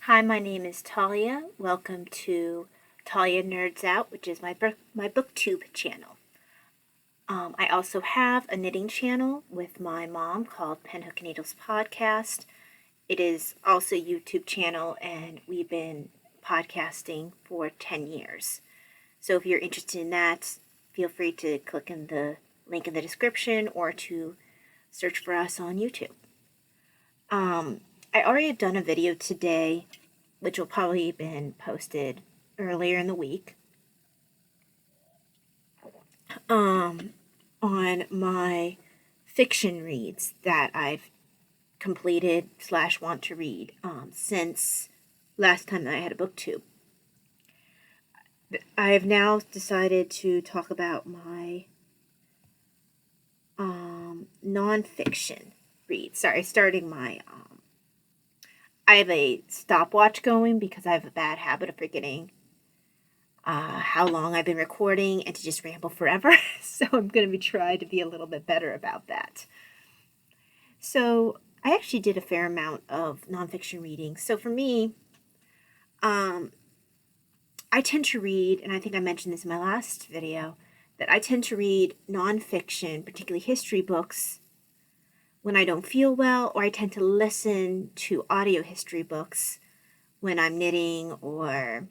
Hi, my name is Talia. Welcome to Talia Nerds Out, which is my booktube channel. I also have a knitting channel with my mom called Penhook and Needles Podcast. It is also a YouTube channel, and we've been podcasting for 10 years. So if you're interested in that, feel free to click in the link in the description or to search for us on YouTube. I already have done a video today, which will probably have been posted earlier in the week, on my fiction reads that I've completed / want to read since last time that I had a booktube. I have now decided to talk about my nonfiction reads. Starting my I have a stopwatch going because I have a bad habit of forgetting how long I've been recording and to just ramble forever. So I'm going to be trying to be a little bit better about that. So I actually did a fair amount of nonfiction reading. So for me, I tend to read, and I think I mentioned this in my last video, that I tend to read nonfiction, particularly history books, when I don't feel well, or I tend to listen to audio history books when I'm knitting or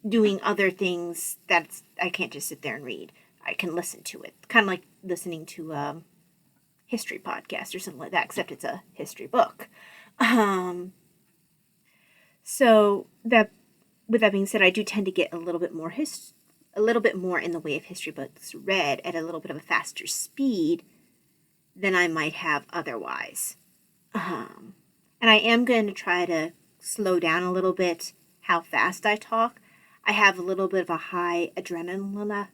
doing other things that I can't just sit there and read. I can listen to it, kind of like listening to a history podcast or something like that, except it's a history book. So that, with that being said, I do tend to get a little bit more in the way of history books read at a little bit of a faster speed than I might have otherwise. And I am going to try to slow down a little bit how fast I talk. I have a little bit of a high adrenaline.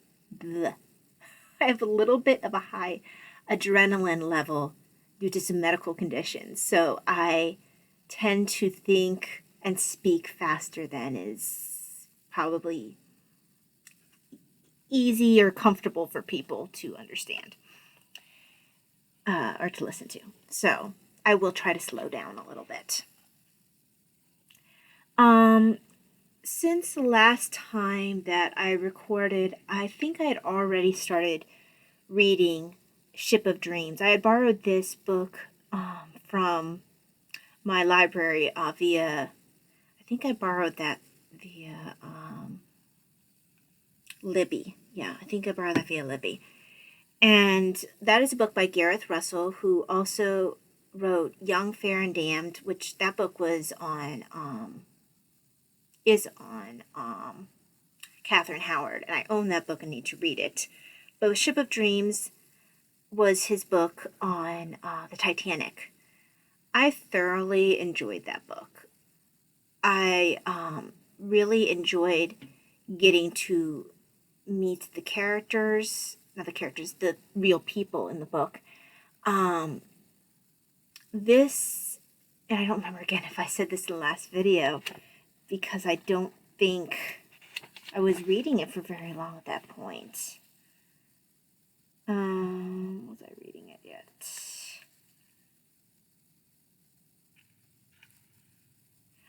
I have a little bit of a high adrenaline level due to some medical conditions. So I tend to think and speak faster than is probably easy or comfortable for people to understand. Or to listen to. So I will try to slow down a little bit. Since the last time that I recorded, I think I had already started reading Ship of Dreams. I had borrowed this book from my library via, I think I borrowed that via Libby. Yeah, I think I borrowed that via Libby. And that is a book by Gareth Russell, who also wrote Young, Fair, and Damned, which that book was on, Catherine Howard, and I own that book and need to read it. But Ship of Dreams was his book on the Titanic. I thoroughly enjoyed that book. I really enjoyed getting to meet the characters, the real people in the book. This, and I don't remember again if I said this in the last video, because I don't think I was reading it for very long at that point. Was I reading it yet?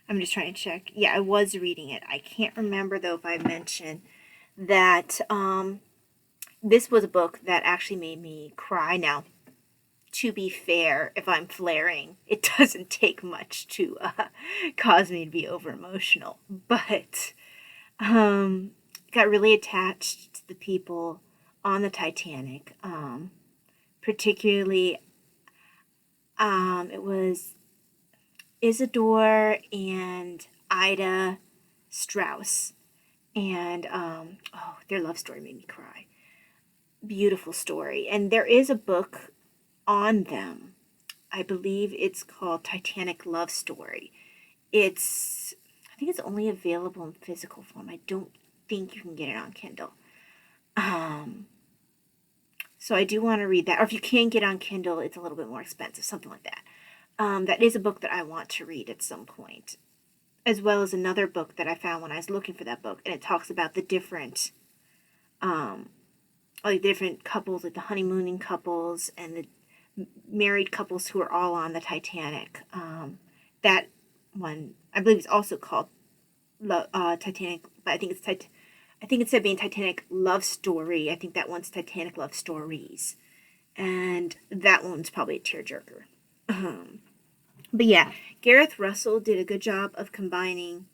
I'm just trying to check. Yeah, I was reading it. I can't remember, though, if I mentioned that this was a book that actually made me cry. Now, to be fair, if I'm flaring, it doesn't take much to cause me to be over emotional. But got really attached to the people on the Titanic. Particularly, it was Isidore and Ida Strauss. And their love story made me cry. Beautiful story. And there is a book on them. I believe it's called Titanic Love Story. I think it's only available in physical form. I don't think you can get it on Kindle. So I do want to read that. Or if you can get it on Kindle, it's a little bit more expensive, something like that. That is a book that I want to read at some point. As well as another book that I found when I was looking for that book. And it talks about the different couples, like the honeymooning couples and the married couples who are all on the Titanic. That one. I believe it's also called Titanic, but I think instead of being Titanic Love Story, I think that one's Titanic Love Stories, and that one's probably a tearjerker. But yeah, Gareth Russell did a good job of combining.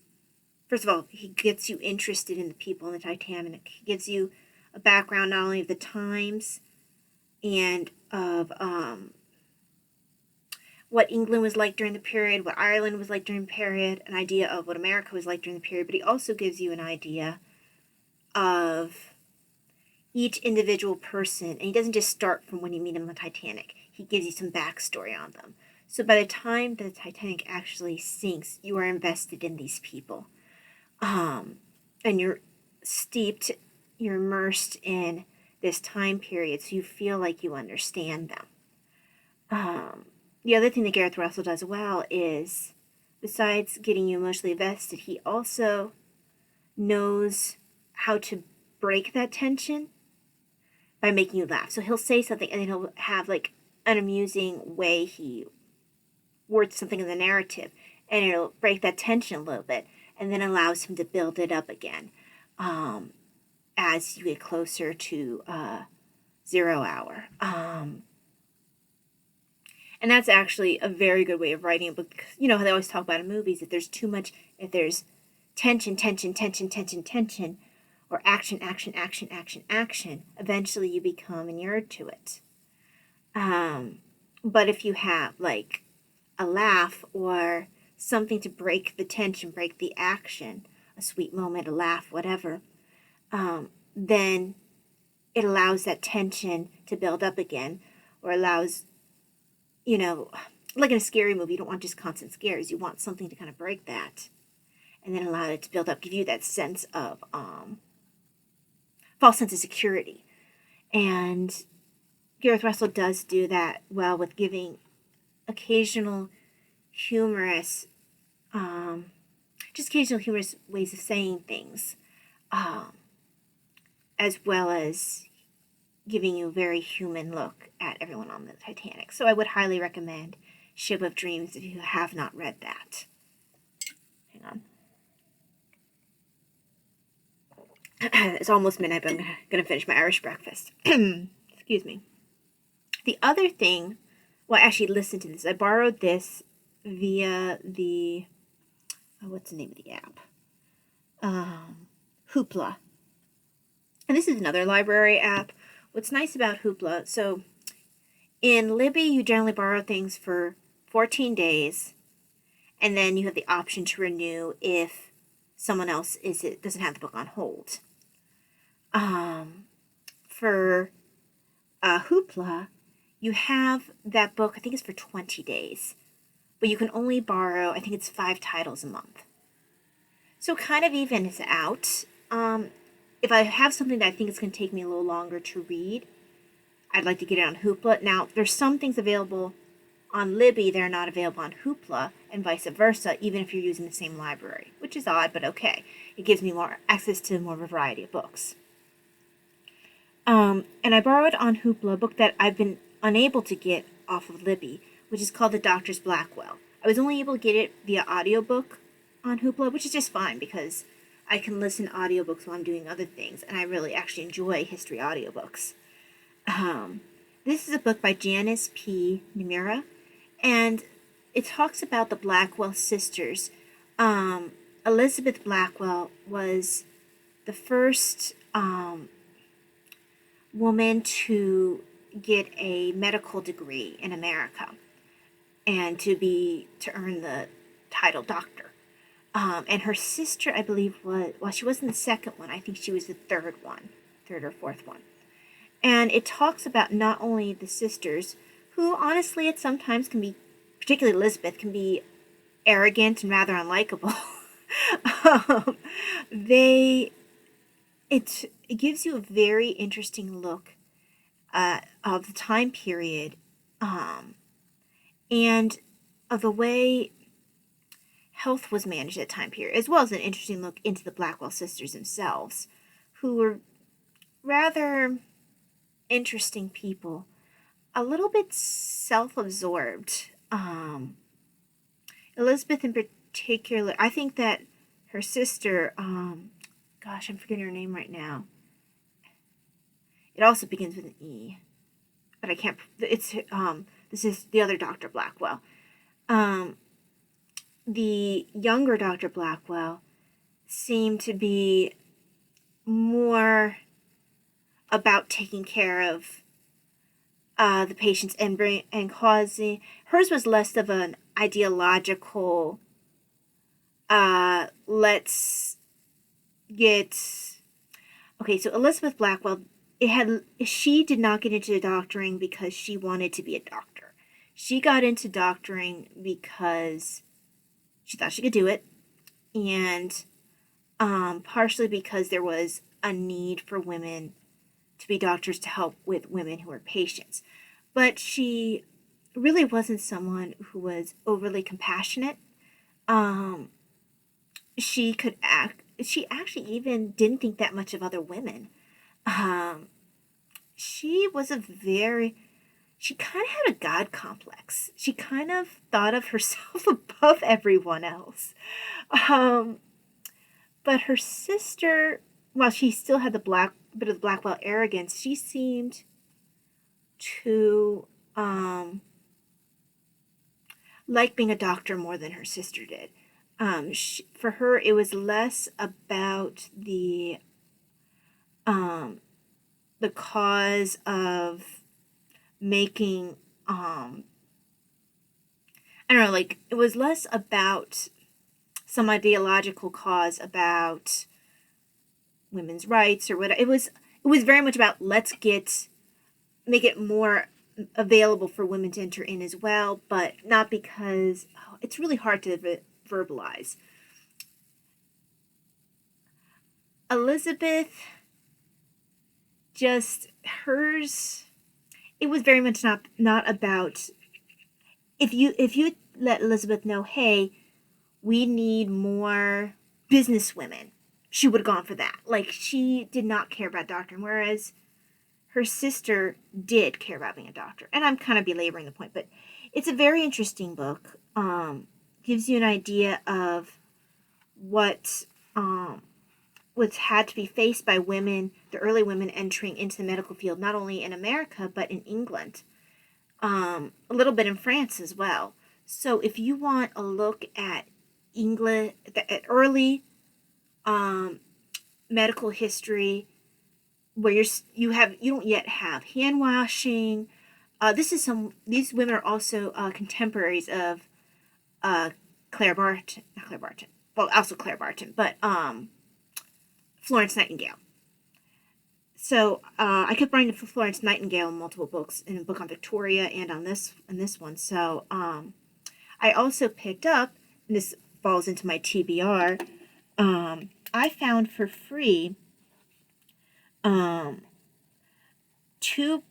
First of all, he gets you interested in the people in the Titanic. He gives you a background not only of the times and of what England was like during the period, what Ireland was like during the period, an idea of what America was like during the period, but he also gives you an idea of each individual person, and he doesn't just start from when you meet him on the Titanic. He gives you some backstory on them. So by the time the Titanic actually sinks, you are invested in these people. And you're immersed in this time period, so you feel like you understand them. The other thing that Gareth Russell does well is, besides getting you emotionally invested, he also knows how to break that tension by making you laugh. So he'll say something and then he'll have like an amusing way he words something in the narrative, and it'll break that tension a little bit and then allows him to build it up again as you get closer to 0 hour. And that's actually a very good way of writing a book. Because, you know how they always talk about in movies, if there's tension, or action, eventually you become inured to it. But if you have like a laugh or something to break the tension, break the action, a sweet moment, a laugh, whatever, then it allows that tension to build up again, or allows, like in a scary movie, you don't want just constant scares. You want something to kind of break that and then allow it to build up, give you that sense of false sense of security. And Gareth Russell does do that well with giving occasional humorous ways of saying things, as well as giving you a very human look at everyone on the Titanic. So I would highly recommend Ship of Dreams if you have not read that. Hang on. It's almost midnight, but I'm going to finish my Irish breakfast. Excuse me. The other thing, well, actually, listen to this. I borrowed this via the, what's the name of the app? Hoopla. And this is another library app. What's nice about Hoopla, so in Libby, you generally borrow things for 14 days, and then you have the option to renew if someone else doesn't have the book on hold. For Hoopla, you have that book, I think it's for 20 days, but you can only borrow, I think it's 5 titles a month. So kind of evens out. If I have something that I think is going to take me a little longer to read, I'd like to get it on Hoopla. Now, there's some things available on Libby that are not available on Hoopla, and vice versa, even if you're using the same library, which is odd, but okay. It gives me more access to more of a variety of books. And I borrowed on Hoopla a book that I've been unable to get off of Libby, which is called The Doctor's Blackwell. I was only able to get it via audiobook on Hoopla, which is just fine because I can listen to audiobooks while I'm doing other things, and I really actually enjoy history audiobooks. This is a book by Janice P. Nimura, and it talks about the Blackwell sisters. Elizabeth Blackwell was the first woman to get a medical degree in America and to earn the title doctor. And her sister, I believe, she wasn't the second one. I think she was the third or fourth one. And it talks about not only the sisters, who honestly at sometimes can be, particularly Elizabeth, can be arrogant and rather unlikable. It gives you a very interesting look of the time period and of the way health was managed at that time period, as well as an interesting look into the Blackwell sisters themselves, who were rather interesting people, a little bit self-absorbed. Elizabeth in particular, I think that her sister, gosh, I'm forgetting her name right now. It also begins with an E, but I can't, this is the other Dr. Blackwell. The younger Dr. Blackwell seemed to be more about taking care of the patients and causing. Hers was less of an ideological. Let's get. Okay, so Elizabeth Blackwell, she did not get into doctoring because she wanted to be a doctor. She got into doctoring because she thought she could do it, and partially because there was a need for women to be doctors to help with women who were patients. But she really wasn't someone who was overly compassionate. She actually even didn't think that much of other women. She kind of had a God complex. She kind of thought of herself above everyone else. But her sister, while she still had the bit of the Blackwell arrogance, she seemed to like being a doctor more than her sister did. For her, it was less about the cause of making I don't know, like, it was less about some ideological cause about women's rights or whatever. It was very much about make it more available for women to enter in as well, but not because it's really hard to verbalize. Elizabeth, just hers, it was very much not about, if you let Elizabeth know, hey, we need more business women, she would have gone for that. Like, she did not care about doctoring, whereas her sister did care about being a doctor. And I'm kind of belaboring the point, but it's a very interesting book. Gives you an idea of what had to be faced by women, the early women entering into the medical field, not only in America, but in England. A little bit in France as well. So if you want a look at England, at early medical history, where you don't yet have hand washing. These women are also contemporaries of Claire Barton, not Claire Barton. Well, also Claire Barton, but Florence Nightingale. So I kept writing to Florence Nightingale in multiple books, in a book on Victoria and on this one. So I also picked up, and this falls into my TBR. I found for free 2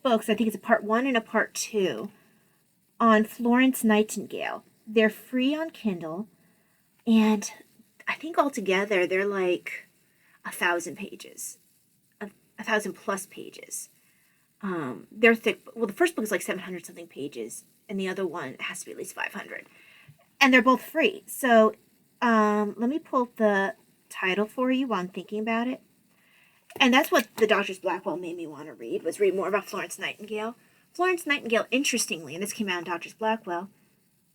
books. I think it's a part 1 and a part 2 on Florence Nightingale. They're free on Kindle, and I think altogether they're like 1,000 pages, 1,000 plus pages. They're thick. Well, the first book is like 700 something pages, and the other one has to be at least 500. And they're both free. So let me pull up the title for you while I'm thinking about it. And that's what the Doctors Blackwell made me want to read more about Florence Nightingale. Florence Nightingale, interestingly, and this came out in Doctors Blackwell,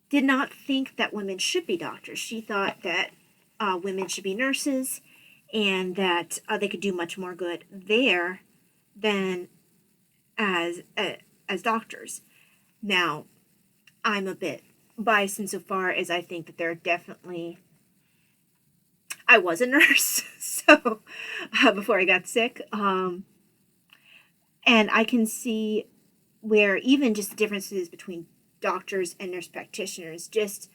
did not think that women should be doctors. She thought that women should be nurses, and that they could do much more good there than as doctors. Now, I'm a bit biased insofar as I think that there are definitely. I was a nurse, so before I got sick, and I can see where even just the differences between doctors and nurse practitioners, just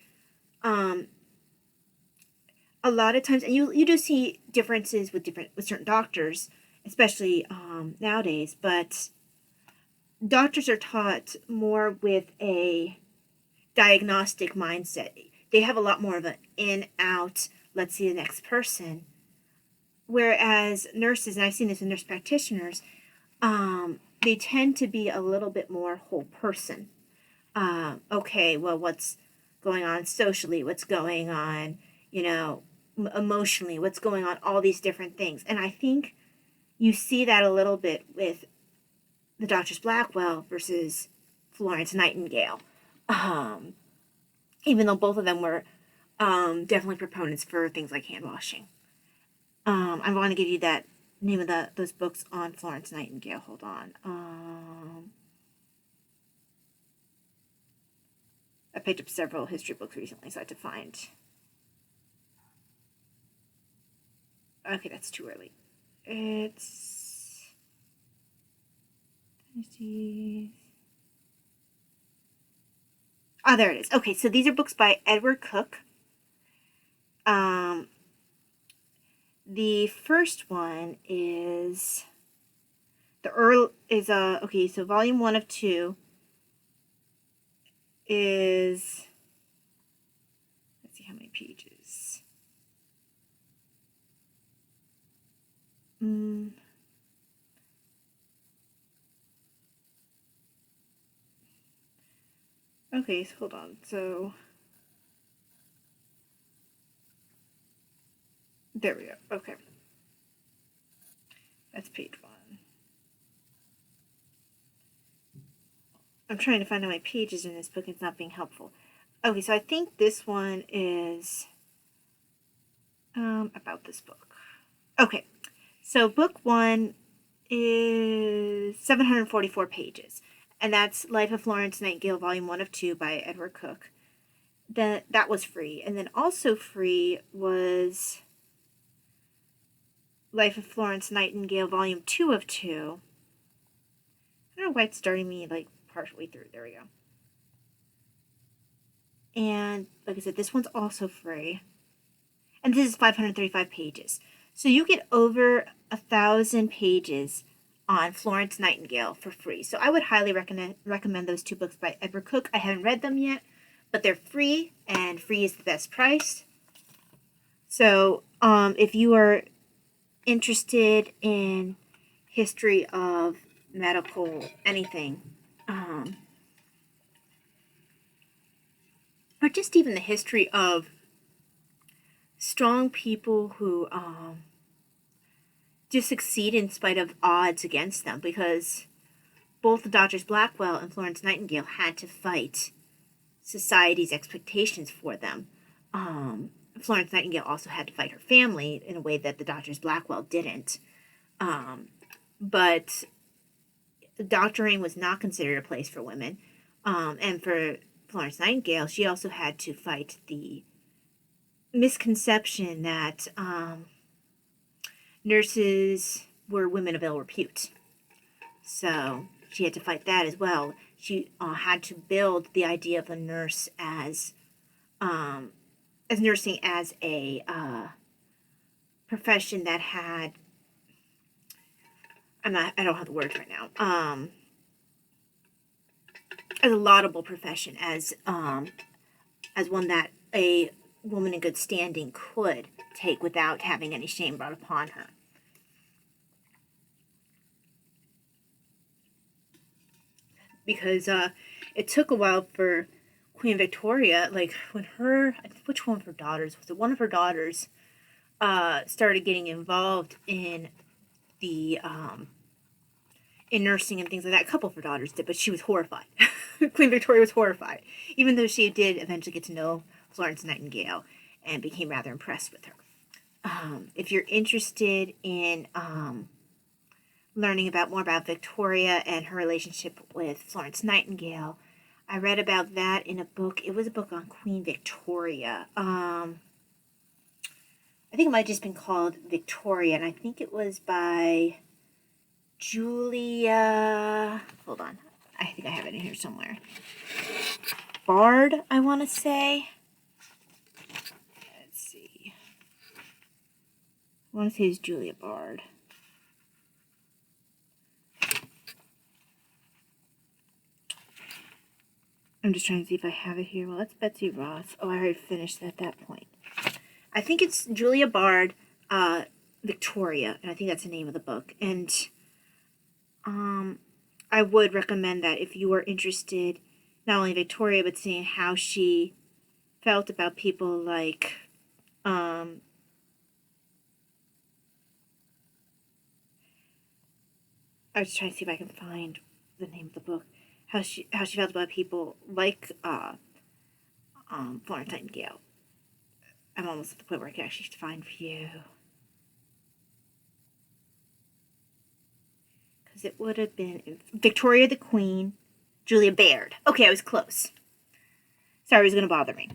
a lot of times, and you do see differences with certain doctors, especially nowadays, but doctors are taught more with a diagnostic mindset. They have a lot more of an in, out, let's see the next person. Whereas nurses, and I've seen this in nurse practitioners, they tend to be a little bit more whole person. Okay, well, what's going on socially, what's going on, you know, emotionally, what's going on, all these different things. And I think you see that a little bit with the Doctors Blackwell versus Florence Nightingale. Even though both of them were definitely proponents for things like hand washing. I want to give you that name of those books on Florence Nightingale. Hold on. I picked up several history books recently, so I had to find. Okay, that's too early. It's. Oh, there it is. Okay, so these are books by Edward Cook. The first one is okay, so volume 1 of 2 is, let's see how many pages. Okay, so hold on. So there we go. Okay. That's page 1. I'm trying to find how many pages in this book. It's not being helpful. Okay, so I think this one is about this book. Okay, so book 1 is 744 pages, and that's Life of Florence Nightingale, volume 1 of 2 by Edward Cook. That was free, and then also free was Life of Florence Nightingale, volume 2 of 2. I don't know why it's starting me like partially through. There we go. And like I said, this one's also free. And this is 535 pages. So you get over 1,000 pages on Florence Nightingale for free. So I would highly recommend those 2 books by Edward Cook. I haven't read them yet, but they're free, and free is the best price. So if you are interested in history of medical anything, or just even the history of strong people who just succeed in spite of odds against them, because both the Doctors Blackwell and Florence Nightingale had to fight society's expectations for them. Florence Nightingale also had to fight her family in a way that the Doctors Blackwell didn't. But doctoring was not considered a place for women. And for Florence Nightingale, she also had to fight the misconception that nurses were women of ill repute. So she had to fight that as well. She had to build the idea of a nurse as nursing as a profession that had, I don't have the words right now, as a laudable profession, as one that a woman in good standing could take without having any shame brought upon her. Because it took a while for Queen Victoria, like when which one of her daughters was it? One of her daughters started getting involved in the in nursing and things like that. A couple of her daughters did, but she was horrified. Queen Victoria was horrified, even though she did eventually get to know Florence Nightingale and became rather impressed with her. If you're interested in learning more about Victoria and her relationship with Florence Nightingale, I read about that in a book. It was a book on Queen Victoria. I think it might have just been called Victoria, and I think it was by Julia. Hold on. I think I have it in here somewhere. Bard, I want to say. Let's see. I want to say it's Julia Bard. I'm just trying to see if I have it here. Well, that's Betsy Ross. Oh, I already finished at that point. I think it's Julia Bard, Victoria, and I think that's the name of the book. And I would recommend that if you are interested, not only in Victoria, but seeing how she felt about people like I was trying to see if I can find the name of the book. How she felt about people like Florence Nightingale. I'm almost at the point where I can actually find for you. Because it would have been Victoria the Queen, Julia Baird. Okay, I was close. Sorry, it was going to bother me.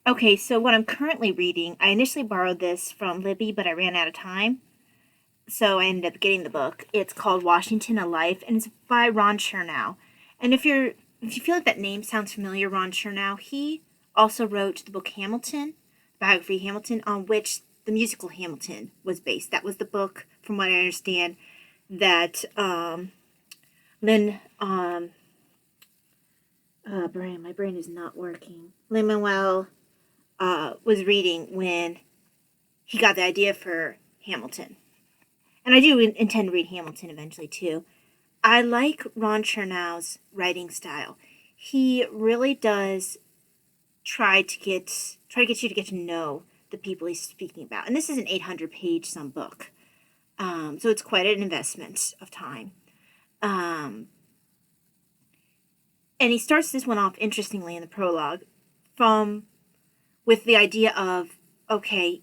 Okay, so what I'm currently reading, I initially borrowed this from Libby, but I ran out of time. So I ended up getting the book. It's called Washington: A Life, and it's by Ron Chernow. And if you feel like that name sounds familiar, Ron Chernow, he also wrote the book Hamilton, biography Hamilton, on which the musical Hamilton was based. That was the book, from what I understand, that my brain is not working. Lin-Manuel was reading when he got the idea for Hamilton. And I do intend to read Hamilton eventually, too. I like Ron Chernow's writing style. He really does try to get you to get to know the people he's speaking about. And this is an 800-page some book. So it's quite an investment of time. And he starts this one off interestingly in the prologue with the idea of, okay,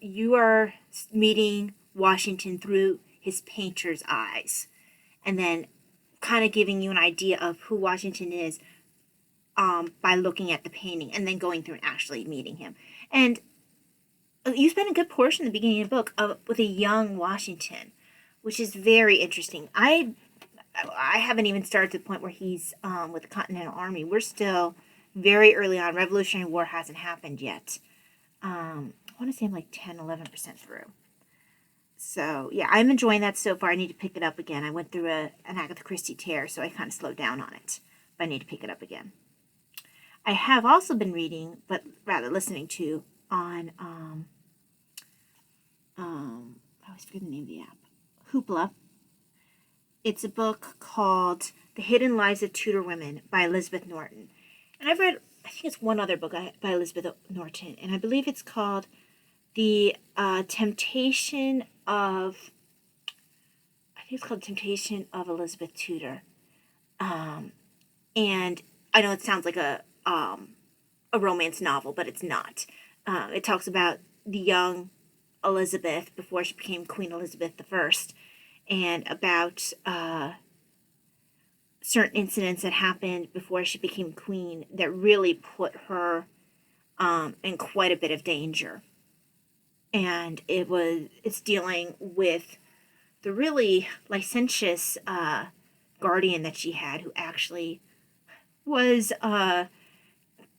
you are meeting Washington through his painter's eyes, and then kind of giving you an idea of who Washington is by looking at the painting, and then going through and actually meeting him. And you spend a good portion of the beginning of the book with a young Washington, which is very interesting. I haven't even started to the point where he's with the Continental Army. We're still very early on. Revolutionary War hasn't happened yet. I want to say I'm like 10-11% through. So, yeah, I'm enjoying that so far. I need to pick it up again. I went through an Agatha Christie tear, so I kind of slowed down on it. But I need to pick it up again. I have also been reading, but rather listening to, on, I always forget the name of the app, Hoopla. It's a book called The Hidden Lives of Tudor Women by Elizabeth Norton. And I've read, I think it's one other book by Elizabeth Norton, and I believe it's called The Temptation of Elizabeth Tudor. And I know it sounds like a romance novel, but it's not. It talks about the young Elizabeth before she became Queen Elizabeth I, and about certain incidents that happened before she became queen that really put her in quite a bit of danger. And it's dealing with the really licentious guardian that she had, who actually was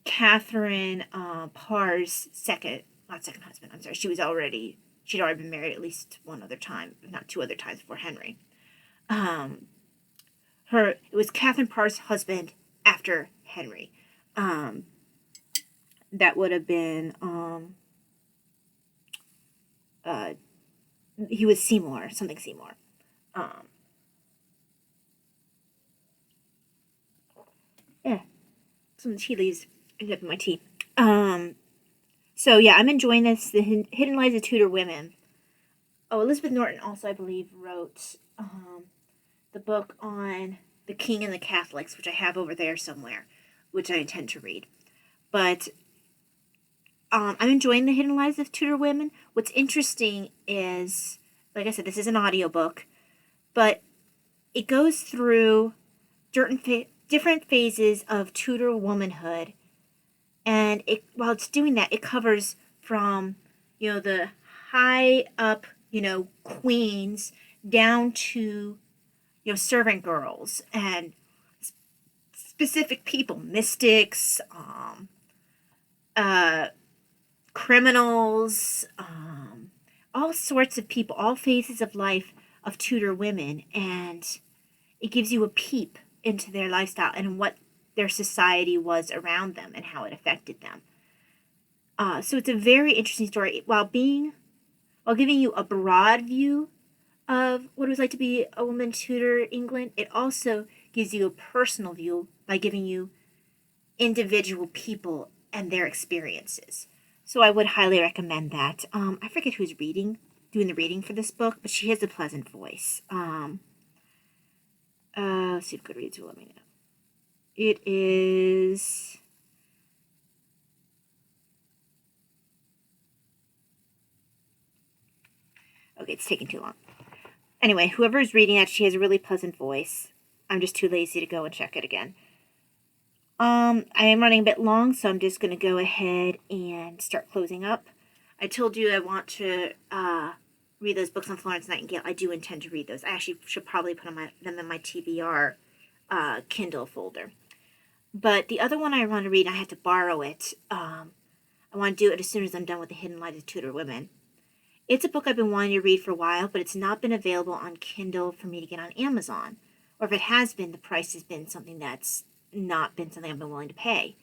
Catherine Parr's not second husband. I'm sorry. She'd already been married at least one other time, if not two other times before Henry. It was Catherine Parr's husband after Henry. That would have been he was Seymour, something Seymour. Yeah, some tea leaves ended up in my tea. So yeah, I'm enjoying this. The Hidden Lives of Tudor Women. Oh, Elizabeth Norton also, I believe, wrote the book on the King and the Catholics, which I have over there somewhere, which I intend to read. But I'm enjoying The Hidden Lives of Tudor Women. What's interesting is, like I said, this is an audiobook, but it goes through different phases of Tudor womanhood. And while it's doing that, it covers from, the high up, queens down to, servant girls and specific people, mystics, criminals, all sorts of people, all phases of life of Tudor women. And it gives you a peep into their lifestyle and what their society was around them and how it affected them. So it's a very interesting story. While giving you a broad view of what it was like to be a woman in Tudor England, it also gives you a personal view by giving you individual people and their experiences. So I would highly recommend that. I forget who's doing the reading for this book, but she has a pleasant voice. Let's see if Goodreads will let me know. It is... Okay, it's taking too long. Anyway, whoever is reading it, she has a really pleasant voice. I'm just too lazy to go and check it again. I am running a bit long, so I'm just going to go ahead and start closing up. I told you I want to read those books on Florence Nightingale. I do intend to read those. I actually should probably put them in my TBR Kindle folder. But the other one I want to read, I have to borrow it. I want to do it as soon as I'm done with The Hidden Lives of Tudor Women. It's a book I've been wanting to read for a while, but it's not been available on Kindle for me to get on Amazon. Or if it has been, the price has been something that's not been something I've been willing to pay.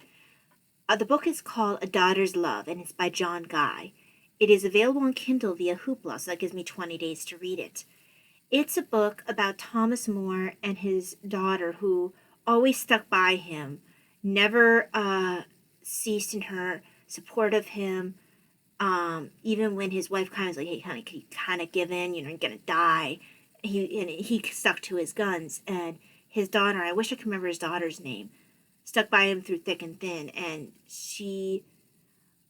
The book is called A Daughter's Love, and it's by John Guy. It is available on Kindle via Hoopla, so that gives me 20 days to read it. It's a book about Thomas More and his daughter, who always stuck by him, never ceased in her support of him, even when his wife kind of was like, hey, honey, can you kind of give in? You're going to die. He stuck to his guns. And his daughter, I wish I could remember his daughter's name, stuck by him through thick and thin. And she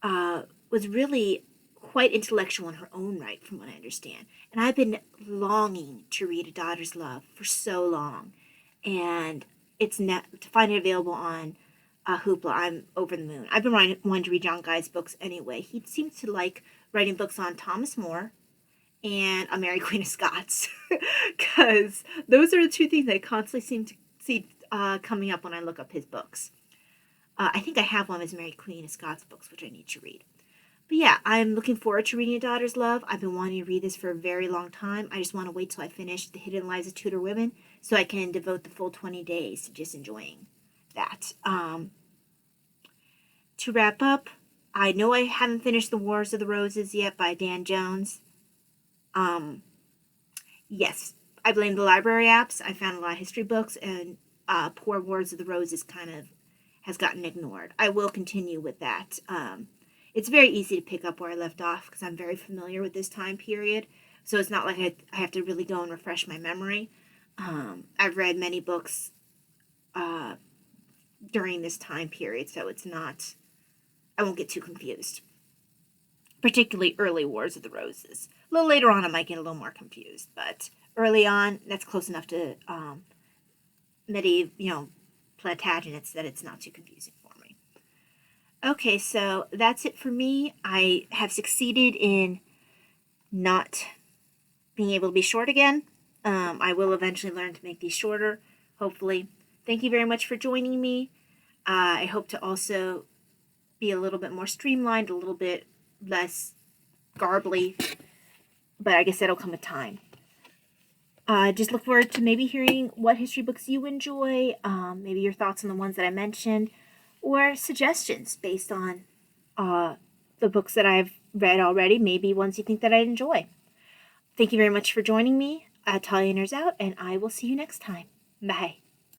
was really quite intellectual in her own right, from what I understand. And I've been longing to read A Daughter's Love for so long. And to find it available on Hoopla, I'm over the moon. I've been wanting to read John Guy's books anyway. He seems to like writing books on Thomas More and A Mary Queen of Scots, because those are the two things I constantly seem to see coming up when I look up his books. I think I have one of his Mary Queen of Scots books, which I need to read. But yeah, I'm looking forward to reading A Daughter's Love. I've been wanting to read this for a very long time. I just want to wait till I finish The Hidden Lives of Tudor Women so I can devote the full 20 days to just enjoying that. To wrap up, I know I haven't finished The Wars of the Roses yet by Dan Jones. Yes, I blame the library apps. I found a lot of history books, and poor Wars of the Roses kind of has gotten ignored. I will continue with that. It's very easy to pick up where I left off because I'm very familiar with this time period. So it's not like I have to really go and refresh my memory. I've read many books during this time period, so it's not... I won't get too confused. Particularly early Wars of the Roses. A little later on, I might get a little more confused, but early on, that's close enough to medieval, Plantagenets that it's not too confusing for me. Okay, so that's it for me. I have succeeded in not being able to be short again. I will eventually learn to make these shorter, hopefully. Thank you very much for joining me. I hope to also be a little bit more streamlined, a little bit less garbly, but I guess that'll come with time. Just look forward to maybe hearing what history books you enjoy, maybe your thoughts on the ones that I mentioned, or suggestions based on the books that I've read already, maybe ones you think that I'd enjoy. Thank you very much for joining me. Talianer's out, and I will see you next time. Bye.